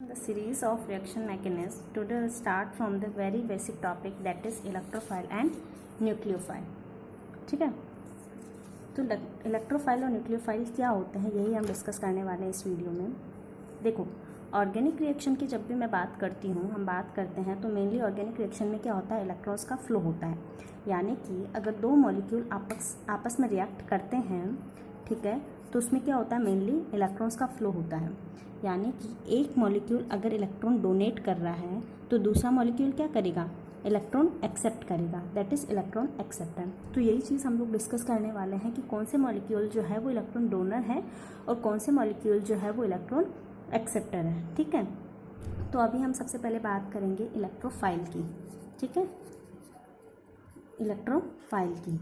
The series of reaction mechanisms. Today we'll start from the very basic topic, that is electrophile and nucleophile. ठीक है, तो electrophile और nucleophile क्या होते हैं यही हम डिस्कस करने वाले हैं इस वीडियो में. देखो, ऑर्गेनिक रिएक्शन की जब भी मैं बात करती हूँ, हम बात करते हैं तो मेनली ऑर्गेनिक रिएक्शन में क्या होता है, इलेक्ट्रॉन्स का फ्लो होता है. यानी कि अगर दो मॉलिक्यूल आपस में रिएक्ट करते हैं, ठीक है, तो उसमें क्या होता है, मेनली इलेक्ट्रॉन्स का फ्लो होता है. यानी कि एक मॉलिक्यूल अगर इलेक्ट्रॉन डोनेट कर रहा है तो दूसरा मॉलिक्यूल क्या करेगा, इलेक्ट्रॉन एक्सेप्ट करेगा, दैट इज़ इलेक्ट्रॉन एक्सेप्टेंस. तो यही चीज़ हम लोग डिस्कस करने वाले हैं कि कौन से मॉलिक्यूल जो है वो इलेक्ट्रॉन डोनर है और कौन से मॉलिक्यूल जो है वो इलेक्ट्रॉन एक्सेप्टर है. ठीक है, तो अभी हम सबसे पहले बात करेंगे इलेक्ट्रोफाइल की. ठीक है, इलेक्ट्रोफाइल की.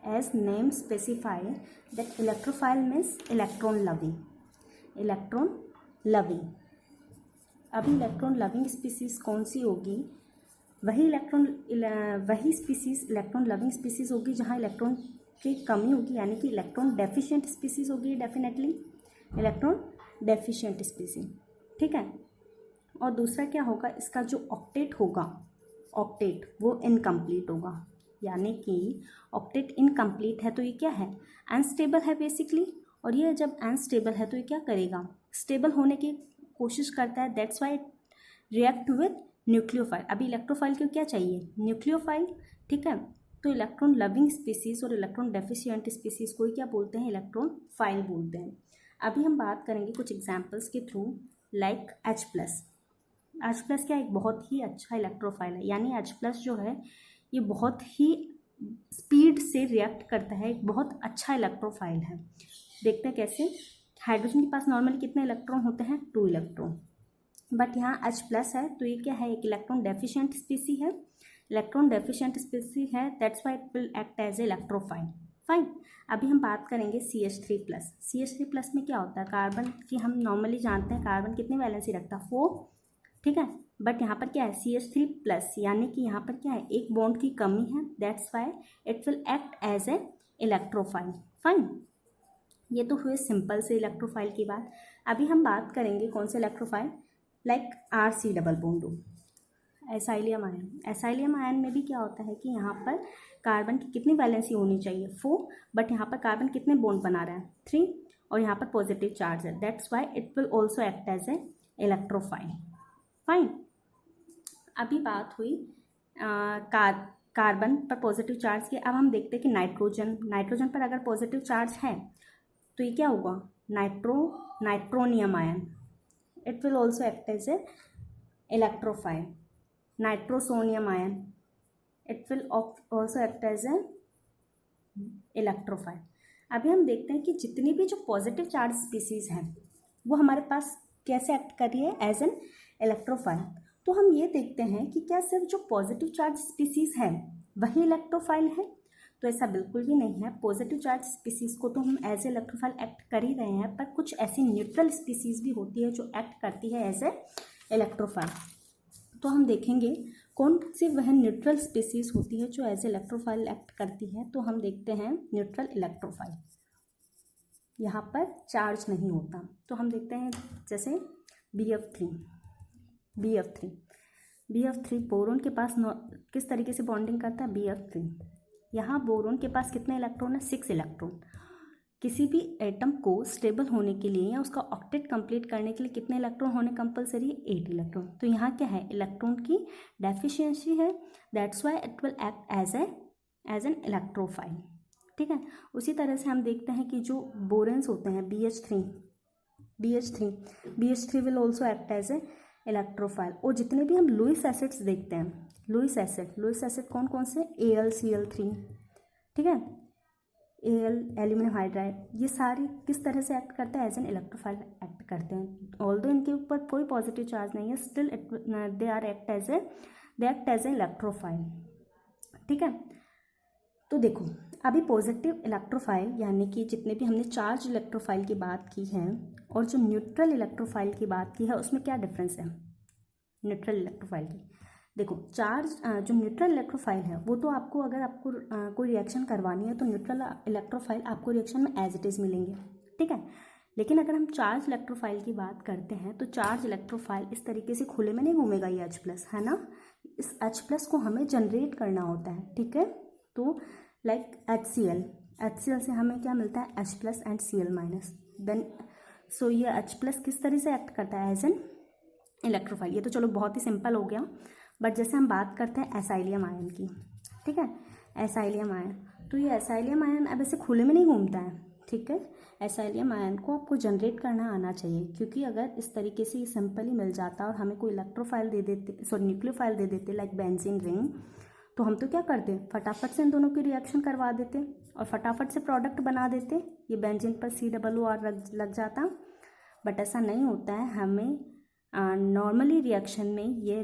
As name specify that electrophile means electron loving. Electron loving. अभी इलेक्ट्रॉन लविंग स्पीसीज कौन सी होगी, वही स्पीसीज इलेक्ट्रॉन लविंग स्पीसीज होगी जहाँ इलेक्ट्रॉन की कमी होगी, यानी कि इलेक्ट्रॉन डेफिशिएंट स्पीसीज होगी. Definitely electron deficient species. ठीक है, और दूसरा क्या होगा, इसका जो ऑक्टेट होगा, ऑक्टेट वो इनकम्प्लीट होगा. यानी कि ऑक्टेट इनकम्प्लीट है तो ये क्या है, अनस्टेबल है बेसिकली. और ये जब अनस्टेबल है तो ये क्या करेगा, स्टेबल होने की कोशिश करता है. That's Y react with nucleophile. अभी इलेक्ट्रोफाइल को क्या चाहिए, न्यूक्लियोफाइल. ठीक है, तो इलेक्ट्रॉन लविंग स्पीसीज और इलेक्ट्रॉन डेफिशिएंट स्पीसीज को क्या बोलते हैं, इलेक्ट्रॉन फाइल बोलते हैं. अभी हम बात करेंगे कुछ एग्जाम्पल्स के through, like H plus. H plus क्या एक बहुत ही अच्छा इलेक्ट्रोफाइल है. यानी H प्लस जो है ये बहुत ही स्पीड से रिएक्ट करता है, एक बहुत अच्छा इलेक्ट्रोफाइल है. देखते हैं कैसे. हाइड्रोजन के पास नॉर्मली कितने इलेक्ट्रॉन होते हैं, 2 इलेक्ट्रॉन. बट यहाँ H प्लस है तो ये क्या है, एक इलेक्ट्रॉन डेफिशिएंट स्पीसी है. इलेक्ट्रॉन डेफिशिएंट स्पीसी है, that's why it will act as a electrophile. Fine. अभी हम बात करेंगे CH3 प्लस. CH3 प्लस में क्या होता है, कार्बन की हम नॉर्मली जानते हैं कार्बन कितनी वैलेंसी रखता है, 4. ठीक है, बट यहाँ पर क्या है, CH3 प्लस, यानी कि यहाँ पर क्या है, एक बॉन्ड की कमी है. That's why it will act as a electrophile. Fine. ये तो हुए सिंपल से इलेक्ट्रोफाइल की बात. अभी हम बात करेंगे कौन से electrophile, like RC double bond, acylium ion. Acylium ion में भी क्या होता है कि यहाँ पर कार्बन की कितनी वैलेंसी होनी चाहिए, 4, बट यहाँ पर कार्बन कितने बॉन्ड बना रहा है, 3, और यहाँ पर पॉजिटिव चार्ज है. That's why it will also act as a electrophile. Fine. अभी बात हुई कार्बन पर पॉजिटिव चार्ज की. अब हम देखते हैं कि नाइट्रोजन पर अगर पॉजिटिव चार्ज है तो ये क्या होगा, nitronium ion. It will also act as a electrophile. Nitrosonium ion, it will also act as a electrophile. अभी हम देखते हैं कि जितनी भी जो पॉजिटिव चार्ज स्पीसीज हैं वो हमारे पास कैसे एक्ट कर रही है, एज एन इलेक्ट्रोफाइल. तो हम ये देखते हैं कि क्या सिर्फ जो पॉजिटिव चार्ज स्पीसीज है वही इलेक्ट्रोफाइल है, तो ऐसा बिल्कुल भी नहीं है. पॉजिटिव चार्ज स्पीसीज को तो हम एज ए इलेक्ट्रोफाइल एक्ट कर ही रहे हैं, पर कुछ ऐसी न्यूट्रल स्पीसीज भी होती है जो एक्ट करती है एज ए इलेक्ट्रोफाइल. तो हम देखेंगे कौन सी वह न्यूट्रल स्पीसीज होती है जो एज ए इलेक्ट्रोफाइल एक्ट करती है. तो हम देखते हैं न्यूट्रल इलेक्ट्रोफाइल, यहाँ पर चार्ज नहीं होता. तो हम देखते हैं जैसे BF3 बोरोन के पास किस तरीके से बॉन्डिंग करता है, BF3. यहाँ बोरोन के पास कितने इलेक्ट्रॉन है, 6 इलेक्ट्रॉन. किसी भी एटम को स्टेबल होने के लिए या उसका ऑक्टेट कंप्लीट करने के लिए कितने इलेक्ट्रॉन होने कंपलसरी है, 8 इलेक्ट्रॉन. तो यहाँ क्या है, इलेक्ट्रॉन की डेफिशिएंसी है. That's why it will act as an electrophile. ठीक है, उसी तरह से हम देखते हैं कि जो बोरेंस होते हैं, BH3 will also act as a electrophile. और जितने भी हम लुईस एसिड्स देखते हैं, लुईस एसिड कौन कौन से, AlCl3, ठीक है, Al एल्यूमिनियम हाइड्राइड, ये सारे किस तरह से एक्ट करते हैं, एज एन इलेक्ट्रोफाइल एक्ट करते हैं. ऑल्दो इनके ऊपर कोई पॉजिटिव चार्ज नहीं है, still they act as a electrophile. ठीक है, तो देखो अभी पॉजिटिव इलेक्ट्रोफाइल यानी कि जितने भी हमने चार्ज इलेक्ट्रोफाइल की बात की है और जो न्यूट्रल इलेक्ट्रोफाइल की बात की है उसमें क्या डिफरेंस है. न्यूट्रल इलेक्ट्रोफाइल की देखो, चार्ज जो न्यूट्रल इलेक्ट्रोफाइल है वो तो आपको अगर आपको कोई रिएक्शन करवानी है तो न्यूट्रल इलेक्ट्रोफाइल आपको रिएक्शन में एज इट इज़ मिलेंगे. ठीक है, लेकिन अगर हम चार्ज इलेक्ट्रोफाइल की बात करते हैं तो चार्ज इलेक्ट्रोफाइल इस तरीके से खुले में नहीं घूमेगा ये H+, है ना। इस H+ को हमें जनरेट करना होता है, ठीक है। तो लाइक HCl से हमें क्या मिलता है, H+ and Cl-, then so ये H+ किस तरह से एक्ट करता है, एज एन इलेक्ट्रोफाइल। ये तो चलो बहुत ही सिंपल हो गया, बट जैसे हम बात करते हैं एसाइलियम आयन की, ठीक है, एसाइलियम आयन, तो ये एसाइलियम आयन अब ऐसे खुले में नहीं घूमता है, ठीक है। एसाइलियम आयन को आपको जनरेट करना आना चाहिए, क्योंकि अगर इस तरीके से ये सिंपली मिल जाता और हमें कोई इलेक्ट्रोफाइल दे देते, सॉरी न्यूक्लियोफाइल दे देते लाइक बेंजीन रिंग, तो हम तो क्या करते, फटाफट से इन दोनों की रिएक्शन करवा देते और फटाफट से प्रोडक्ट बना देते, ये बेंजीन पर COOR लग जाता। बट ऐसा नहीं होता है, हमें नॉर्मली रिएक्शन में ये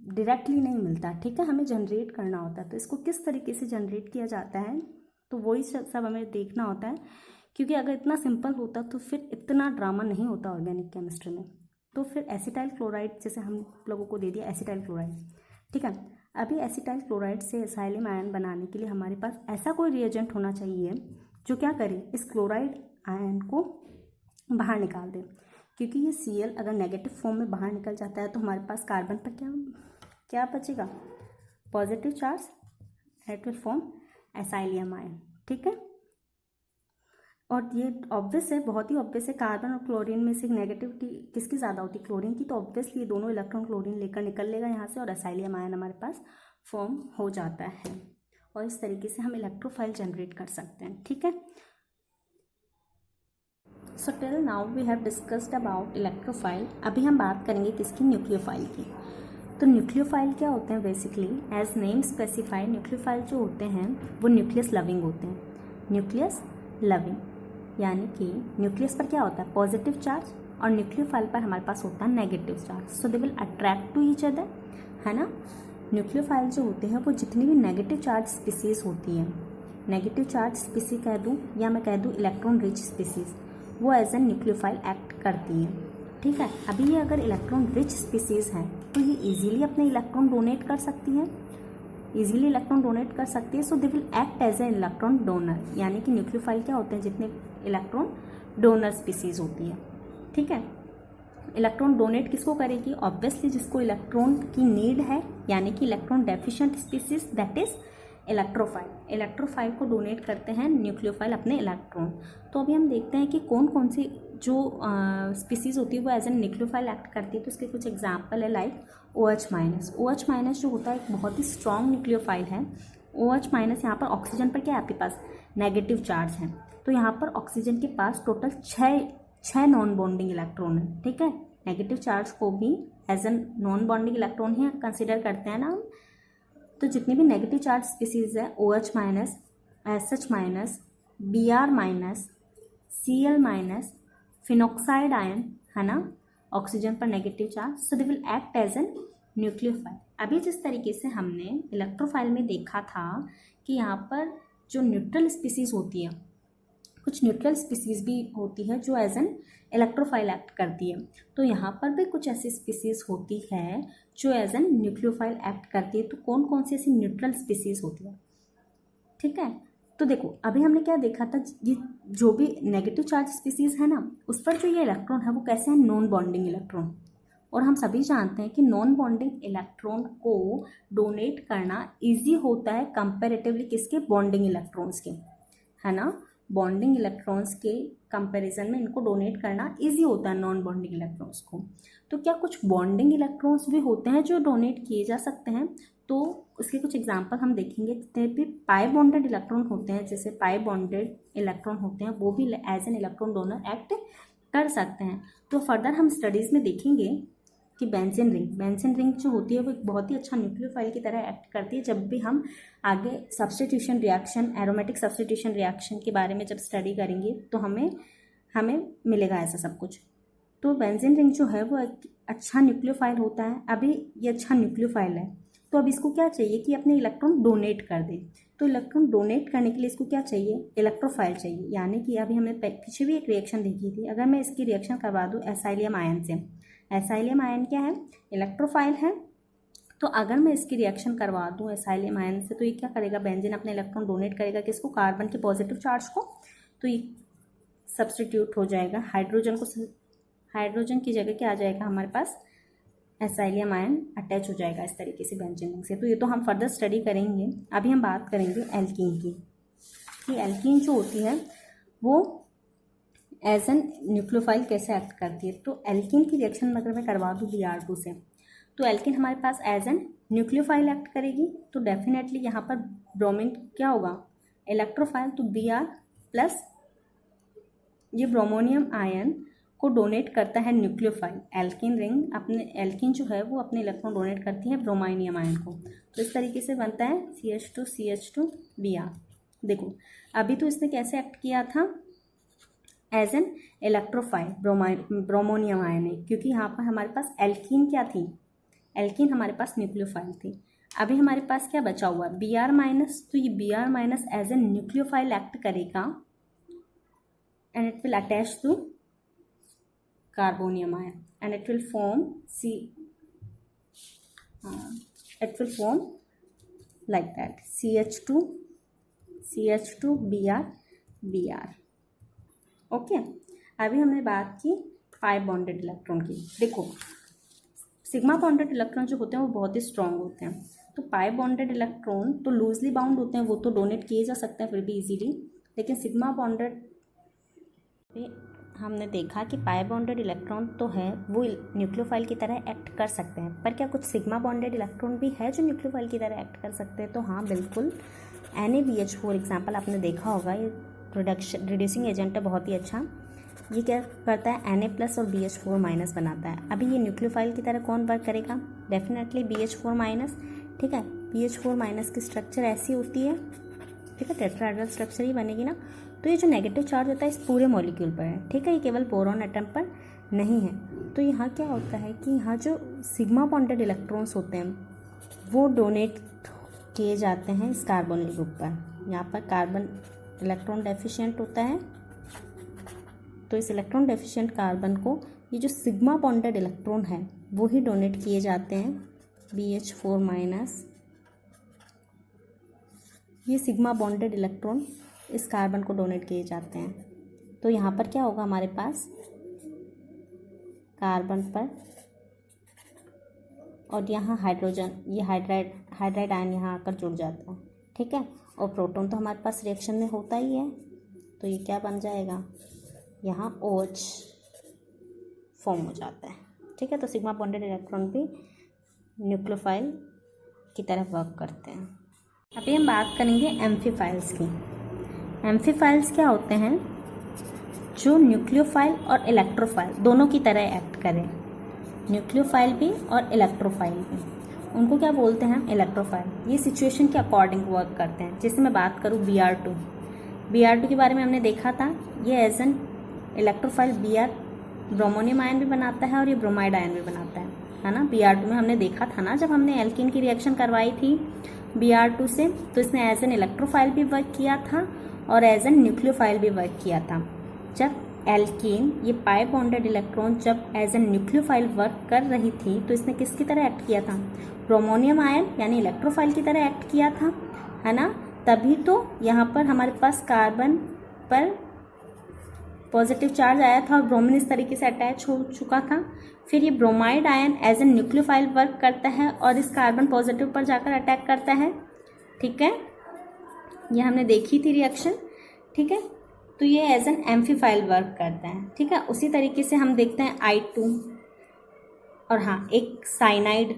डायरेक्टली नहीं मिलता, ठीक है, हमें जनरेट करना होता है। तो इसको किस तरीके से जनरेट किया जाता है, तो वही सब हमें देखना होता है, क्योंकि अगर इतना सिंपल होता तो फिर इतना ड्रामा नहीं होता ऑर्गेनिक केमिस्ट्री में। तो फिर एसिटाइल क्लोराइड जैसे हम लोगों को दे दिया एसिटाइल क्लोराइड, ठीक है। अभी एसिटाइल क्लोराइड से एसाइलियम आयन बनाने के लिए हमारे पास ऐसा कोई रिएजेंट होना चाहिए जो क्या करे, इस क्लोराइड आयन को बाहर निकाल दे, क्योंकि ये Cl अगर नेगेटिव फॉर्म में बाहर निकल जाता है तो हमारे पास कार्बन पर क्या बचेगा, positive charge, that will form acylium ion, ठीक है। और ये ऑब्वियस है, बहुत ही ऑब्वियस है, कार्बन और क्लोरीन में से नेगेटिविटी किसकी ज़्यादा होती है, क्लोरीन की, तो ऑब्वियसली ये दोनों इलेक्ट्रॉन क्लोरीन लेकर निकल लेगा यहाँ से और एसाइलियम आयन हमारे पास फॉर्म हो जाता है। और इस तरीके से हम इलेक्ट्रोफाइल जनरेट कर सकते हैं, ठीक है। So till now we have discussed about electrophile. अभी हम बात करेंगे किसकी, न्यूक्लियोफाइल की। तो न्यूक्लियोफाइल क्या होते हैं, basically as name specify, nucleophile जो होते हैं वो न्यूक्लियस लविंग होते हैं, न्यूक्लियस लविंग, यानी कि न्यूक्लियस पर क्या होता है, पॉजिटिव चार्ज, और न्यूक्लियोफाइल पर हमारे पास होता है negative charge, so they will attract to each other, है ना। न्यूक्लियोफाइल जो होते हैं वो जितनी भी नेगेटिव चार्ज स्पीसीज होती हैं, नेगेटिव चार्ज स्पीसी कह दूँ या मैं कह दूँ इलेक्ट्रॉन रिच स्पीसीज, वो एज एन न्यूक्लियोफाइल एक्ट करती हैं, ठीक है। अभी ये अगर इलेक्ट्रॉन रिच स्पीसीज हैं तो ये इजीली अपने इलेक्ट्रॉन डोनेट कर सकती हैं, इजीली इलेक्ट्रॉन डोनेट कर सकती है, so they will act as an electron donor, यानी कि न्यूक्लियोफाइल क्या होते हैं, जितने इलेक्ट्रॉन डोनर स्पीसीज होती है, ठीक है। इलेक्ट्रॉन डोनेट किसको करेगी, ऑब्वियसली जिसको इलेक्ट्रॉन की नीड है, यानी कि electron deficient species, that is electrophile. Electrophile को डोनेट करते हैं न्यूक्लियोफाइल अपने इलेक्ट्रॉन। तो अभी हम देखते हैं कि कौन कौन सी जो स्पीसीज होती है वो एज एन न्यूक्लियोफाइल एक्ट करती है। तो इसके कुछ एग्जाम्पल है लाइक OH-। OH- जो होता है एक बहुत ही स्ट्रॉन्ग न्यूक्लियोफाइल है। OH- यहाँ पर ऑक्सीजन पर क्या है आपके पास, नेगेटिव चार्ज है, तो यहाँ पर ऑक्सीजन के पास टोटल छः नॉन बॉन्डिंग इलेक्ट्रॉन है, ठीक है। नेगेटिव चार्ज को भी as an non bonding electron ही कंसिडर करते हैं ना हम। तो जितनी भी नेगेटिव चार्ज स्पीसीज है, OH-, SH-, Br-, Cl-, phenoxide ion, है ना, ऑक्सीजन पर negative charge, so they will act as an nucleophile. अभी जिस तरीके से हमने इलेक्ट्रोफाइल में देखा था कि यहाँ पर जो न्यूट्रल स्पीसीज होती है, कुछ न्यूट्रल स्पीसीज भी होती है जो एज एन इलेक्ट्रोफाइल एक्ट करती है, तो यहाँ पर भी कुछ ऐसी स्पीसीज होती है जो एज एन न्यूक्लियोफाइल एक्ट करती है। तो कौन कौन सी ऐसी न्यूट्रल स्पीसीज होती है, ठीक है। तो देखो अभी हमने क्या देखा था, ये जो भी नेगेटिव चार्ज स्पीसीज है ना, उस पर जो ये इलेक्ट्रॉन है वो कैसे है, नॉन बॉन्डिंग इलेक्ट्रॉन। और हम सभी जानते हैं कि नॉन बॉन्डिंग इलेक्ट्रॉन को डोनेट करना इजी होता है कंपैरेटिवली किसके, बॉन्डिंग इलेक्ट्रॉन्स के, है ना। बॉन्डिंग इलेक्ट्रॉन्स के कंपैरिजन में इनको डोनेट करना इजी होता है नॉन बॉन्डिंग इलेक्ट्रॉन्स को। तो क्या कुछ बॉन्डिंग इलेक्ट्रॉन्स भी होते हैं जो डोनेट किए जा सकते हैं, तो उसके कुछ एग्जांपल हम देखेंगे। जितने भी पाई बॉन्डेड इलेक्ट्रॉन होते हैं, जैसे पाई बॉन्डेड इलेक्ट्रॉन होते हैं, वो भी as an electron donor act कर सकते हैं। तो फर्दर हम स्टडीज़ में देखेंगे कि बेंजीन रिंग जो होती है वो एक बहुत ही अच्छा न्यूक्लियोफाइल की तरह एक्ट करती है। जब भी हम आगे substitution reaction, aromatic substitution reaction के बारे में जब स्टडी करेंगे तो हमें मिलेगा ऐसा सब कुछ। तो बेंजीन रिंग जो है वो एक अच्छा न्यूक्लियोफाइल होता है। अभी ये अच्छा न्यूक्लियोफाइल है, तो अब इसको क्या चाहिए कि अपने इलेक्ट्रॉन डोनेट कर दे। तो इलेक्ट्रॉन डोनेट करने के लिए इसको क्या चाहिए, इलेक्ट्रोफाइल चाहिए। यानी कि अभी हमने पीछे भी एक रिएक्शन देखी थी, अगर मैं इसकी रिएक्शन करवा दूँ एसाइलियम आयन से, एसाइलियम आयन क्या है, इलेक्ट्रोफाइल है। तो अगर मैं इसकी रिएक्शन करवा दूँ एसाइलियम आयन से, तो ये क्या करेगा, बेंजीन अपने इलेक्ट्रॉन डोनेट करेगा किसको, कार्बन के पॉजिटिव चार्ज को। तो ये सब्स्टिट्यूट हो जाएगा, हाइड्रोजन की जगह क्या आ जाएगा हमारे पास, एसाइलियम आयन अटैच हो जाएगा इस तरीके से बेंजीन रिंग से। तो ये तो हम फर्दर स्टडी करेंगे। अभी हम बात करेंगे एल्कीन की, कि एल्कीन जो होती है वो एज एन न्यूक्लियोफाइल कैसे एक्ट करती है। तो एल्कीन की रिएक्शन अगर मैं करवा दूँ Br2 से, तो एल्कीन हमारे पास एज एन न्यूक्लियोफाइल एक्ट करेगी। तो डेफिनेटली यहाँ पर ब्रोमीन क्या होगा, इलेक्ट्रोफाइल। तो Br प्लस ये ब्रोमोनियम आयन को डोनेट करता है न्यूक्लियोफाइल। एल्कीन रिंग अपने एल्कीन जो है वो अपने इलेक्ट्रॉन डोनेट करती है ब्रोमाइनियम आयन को। तो इस तरीके से बनता है CH2 Br। देखो अभी तो इसने कैसे एक्ट किया था, as an electrophile bromonium ion है, क्योंकि यहाँ पर हमारे पास एल्कीन क्या थी, एल्कीन हमारे पास न्यूक्लियोफाइल थी। अभी हमारे पास क्या बचा हुआ, Br माइनस। तो ये Br minus as an nucleophile act करेगा and it will attach to carbonium ion and it will form like that CH2 Br। Okay, अभी हमने बात की पाई बॉन्डेड इलेक्ट्रॉन की। देखो सिग्मा बॉन्डेड इलेक्ट्रॉन जो होते हैं वो बहुत ही स्ट्रांग होते हैं। तो पाई बॉन्डेड इलेक्ट्रॉन तो लूजली बाउंड होते हैं, वो तो डोनेट किए जा सकते हैं फिर भी इजीली, लेकिन सिग्मा बॉन्डेड पे हमने देखा कि पाई बॉन्डेड इलेक्ट्रॉन तो है वो न्यूक्लियोफाइल की तरह एक्ट कर सकते हैं, पर क्या कुछ सिग्मा बॉन्डेड इलेक्ट्रॉन भी है जो न्यूक्लियोफाइल की तरह एक्ट कर सकते हैं। तो हाँ बिल्कुल, NaBH4 एग्जाम्पल आपने देखा होगा, ये रिड्यूसिंग एजेंट है बहुत ही अच्छा। ये क्या करता है, Na प्लस और BH4 माइनस बनाता है। अभी ये न्यूक्लियोफाइल की तरह कौन वर्क करेगा, डेफिनेटली BH4 माइनस। ठीक है, BH4 माइनस की स्ट्रक्चर ऐसी होती है, ठीक है, टेट्राहेड्रल स्ट्रक्चर ही बनेगी ना। तो ये जो नेगेटिव चार्ज होता है इस पूरे मॉलिक्यूल पर है, ठीक है, ये केवल बोरॉन एटम पर नहीं है। तो यहाँ क्या होता है कि यहाँ जो सिग्मा बॉन्डेड इलेक्ट्रॉन्स होते हैं वो डोनेट किए जाते हैं इस कार्बोनिल ग्रुप पर। यहाँ पर कार्बन इलेक्ट्रॉन डेफिशिएंट होता है, तो इस इलेक्ट्रॉन डेफिशिएंट कार्बन को ये जो सिग्मा बॉन्डेड इलेक्ट्रॉन है वो ही डोनेट किए जाते हैं, BH4 माइनस। ये सिग्मा बॉन्डेड इलेक्ट्रॉन इस कार्बन को डोनेट किए जाते हैं। तो यहाँ पर क्या होगा हमारे पास, कार्बन पर और यहाँ हाइड्रोजन, ये हाइड्राइड आयन यहाँ आकर जुड़ जाता है, ठीक है। और प्रोटॉन तो हमारे पास रिएक्शन में होता ही है, तो ये क्या बन जाएगा, यहाँ OH फॉर्म हो जाता है, ठीक है। तो सिग्मा बॉन्डेड इलेक्ट्रॉन भी न्यूक्लियोफाइल की तरह वर्क करते हैं। अभी हम बात करेंगे एम्फीफाइल्स की। एम्फीफाइल्स क्या होते हैं, जो न्यूक्लियोफाइल और इलेक्ट्रोफाइल दोनों की तरह एक्ट करें, न्यूक्लियोफाइल भी और इलेक्ट्रोफाइल भी, उनको क्या बोलते हैं, इलेक्ट्रोफाइल। ये सिचुएशन के अकॉर्डिंग वर्क करते हैं। जैसे मैं बात करूँ Br2 के बारे में हमने देखा था, ये as an electrophile Br bromonium ion भी बनाता है और ये ब्रोमाइड आयन भी बनाता है ना। Br2 में हमने देखा था ना, जब हमने एल्कीन की रिएक्शन करवाई थी Br2 से, तो इसने एज एन इलेक्ट्रोफाइल भी वर्क किया था और एज एन न्यूक्लियोफाइल भी वर्क किया था। जब एल्कीन ये पाई बॉन्डेड इलेक्ट्रॉन जब एज एन न्यूक्लियोफाइल वर्क कर रही थी, तो इसने किसकी तरह एक्ट किया था, ब्रोमोनियम आयन यानी इलेक्ट्रोफाइल की तरह एक्ट किया था, है ना। तभी तो यहाँ पर हमारे पास कार्बन पर पॉजिटिव चार्ज आया था और ब्रोमीन इस तरीके से अटैच हो चुका था। फिर ये bromide ion as an nucleophile work करता है और इस कार्बन पॉजिटिव पर जाकर अटैक करता है, ठीक है। ये हमने देखी थी रिएक्शन, ठीक है। तो ये एज एन एम्फीफाइल वर्क करता है, ठीक है। उसी तरीके से हम देखते हैं I2 और हाँ एक cyanide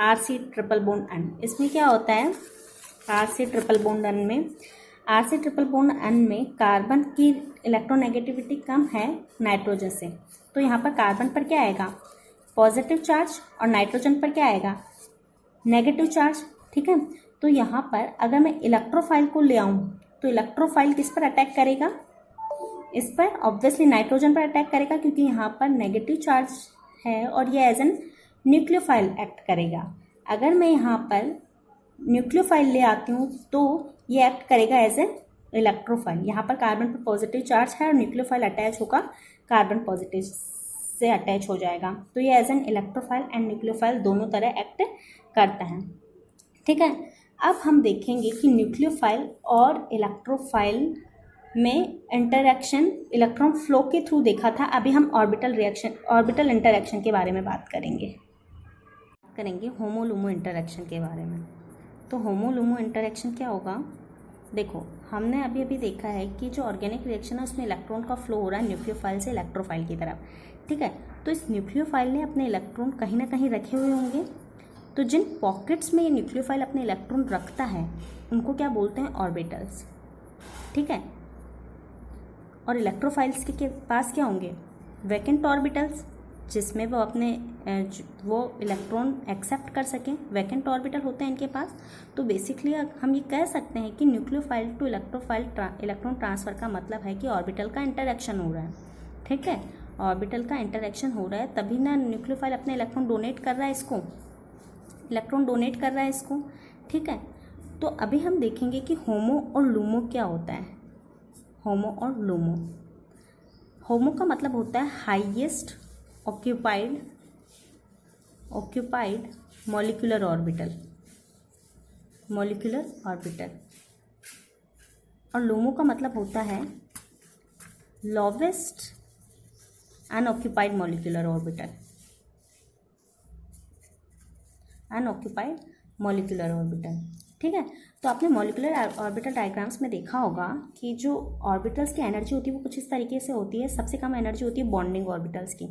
RC triple bond N। इसमें क्या होता है, RC ट्रिपल बॉन्ड N में कार्बन की इलेक्ट्रोनेगेटिविटी कम है नाइट्रोजन से, तो यहाँ पर कार्बन पर क्या आएगा, पॉजिटिव चार्ज, और नाइट्रोजन पर क्या आएगा, नेगेटिव चार्ज, ठीक है। तो यहाँ पर अगर मैं इलेक्ट्रोफाइल को ले आऊँ तो इलेक्ट्रोफाइल किस पर अटैक करेगा, इस पर, ऑब्वियसली नाइट्रोजन पर अटैक करेगा, क्योंकि यहाँ पर नेगेटिव चार्ज है और ये एज एन न्यूक्लियोफाइल एक्ट करेगा। अगर मैं यहाँ पर न्यूक्लियोफाइल ले आती हूँ तो ये एक्ट करेगा एज एन इलेक्ट्रोफाइल। यहाँ पर कार्बन पर पॉजिटिव चार्ज है और न्यूक्लियोफाइल अटैच होगा, कार्बन पॉजिटिव से अटैच हो जाएगा। तो ये as an electrophile and nucleophile दोनों तरह एक्ट करता है, ठीक है। अब हम देखेंगे कि न्यूक्लियोफाइल और इलेक्ट्रोफाइल में इंटरैक्शन इलेक्ट्रॉन फ्लो के थ्रू देखा था। अभी हम ऑर्बिटल इंटरैक्शन के बारे में बात करेंगे होमो लूमो इंटरैक्शन के बारे में। तो होमो लूमो इंटरैक्शन क्या होगा, देखो हमने अभी अभी देखा है कि जो ऑर्गेनिक रिएक्शन है उसमें इलेक्ट्रॉन का फ्लो हो रहा है न्यूक्लियोफाइल से इलेक्ट्रोफाइल की तरफ, ठीक है। तो इस न्यूक्लियोफाइल ने अपने इलेक्ट्रॉन कहीं ना कहीं रखे हुए होंगे। तो जिन पॉकेट्स में ये न्यूक्लियोफाइल अपने इलेक्ट्रॉन रखता है उनको क्या बोलते हैं, ऑर्बिटल्स, ठीक है। और इलेक्ट्रोफाइल्स के पास क्या होंगे, वैकेंट ऑर्बिटल्स, जिसमें वो अपने वो इलेक्ट्रॉन एक्सेप्ट कर सकें, वैकेंट ऑर्बिटल होते हैं इनके पास। तो बेसिकली हम ये कह सकते हैं कि nucleophile to electrophile electron transfer का मतलब है कि ऑर्बिटल का इंटरैक्शन हो रहा है, ठीक है। ऑर्बिटल का इंटरैक्शन हो रहा है तभी ना न्यूक्लियोफाइल अपने इलेक्ट्रॉन डोनेट कर रहा है इसको, ठीक है। तो अभी हम देखेंगे कि होमो और लूमो क्या होता है। होमो और लूमो, होमो का मतलब होता है हाईएस्ट ऑक्यूपाइड मॉलिक्यूलर ऑर्बिटल, और लूमो का मतलब होता है लोवेस्ट अनऑक्यूपाइड मॉलिक्यूलर ऑर्बिटल, ठीक है। तो आपने मॉलिक्यूलर ऑर्बिटल डायग्राम्स में देखा होगा कि जो ऑर्बिटल्स की एनर्जी होती है वो कुछ इस तरीके से होती है। सबसे कम एनर्जी होती है बॉन्डिंग ऑर्बिटल्स की,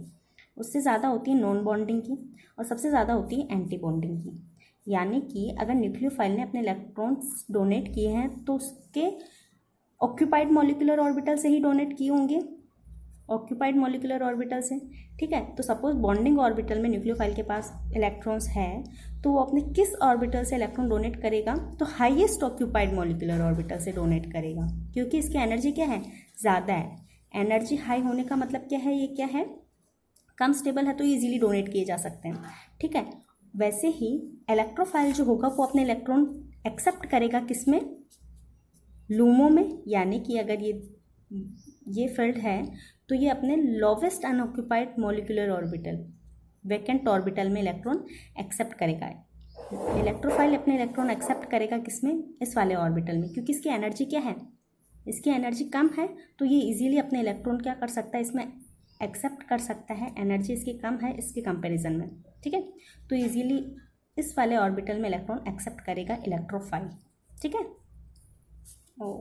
उससे ज़्यादा होती है नॉन बॉन्डिंग की, और सबसे ज़्यादा होती है एंटी बॉन्डिंग की। यानी कि अगर न्यूक्लियोफाइल ने अपने इलेक्ट्रॉन्स डोनेट किए हैं तो उसके ऑक्यूपाइड मॉलिक्यूलर ऑर्बिटल से ही डोनेट किए होंगे, ऑक्यूपाइड मॉलिक्यूलर ऑर्बिटल से, ठीक है। तो सपोज बॉन्डिंग ऑर्बिटल में न्यूक्लियोफाइल के पास इलेक्ट्रॉन्स है तो वो अपने किस ऑर्बिटल से इलेक्ट्रॉन डोनेट करेगा, तो हाईएस्ट ऑक्यूपाइड मॉलिक्यूलर ऑर्बिटल से डोनेट करेगा, क्योंकि इसकी एनर्जी क्या है, ज़्यादा है। एनर्जी हाई होने का मतलब क्या है, ये क्या है, कम स्टेबल है, तो इजीली डोनेट किए जा सकते हैं, ठीक है। वैसे ही इलेक्ट्रोफाइल जो होगा वो अपने इलेक्ट्रॉन एक्सेप्ट करेगा किसमें, लूमो में। यानी कि अगर ये फील्ड है तो ये अपने lowest unoccupied molecular orbital, vacant orbital में इलेक्ट्रॉन एक्सेप्ट करेगा। इलेक्ट्रोफाइल अपने इलेक्ट्रॉन एक्सेप्ट करेगा किसमें, इस वाले ऑर्बिटल में, क्योंकि इसकी एनर्जी क्या है, इसकी एनर्जी कम है, तो ये इजीली अपने इलेक्ट्रॉन क्या कर सकता है, इसमें एक्सेप्ट कर सकता है। एनर्जी इसकी कम है इसके कंपैरिजन में, ठीक है। तो इजीली इस वाले ऑर्बिटल में इलेक्ट्रॉन एक्सेप्ट करेगा इलेक्ट्रोफाइल, ठीक है। ओ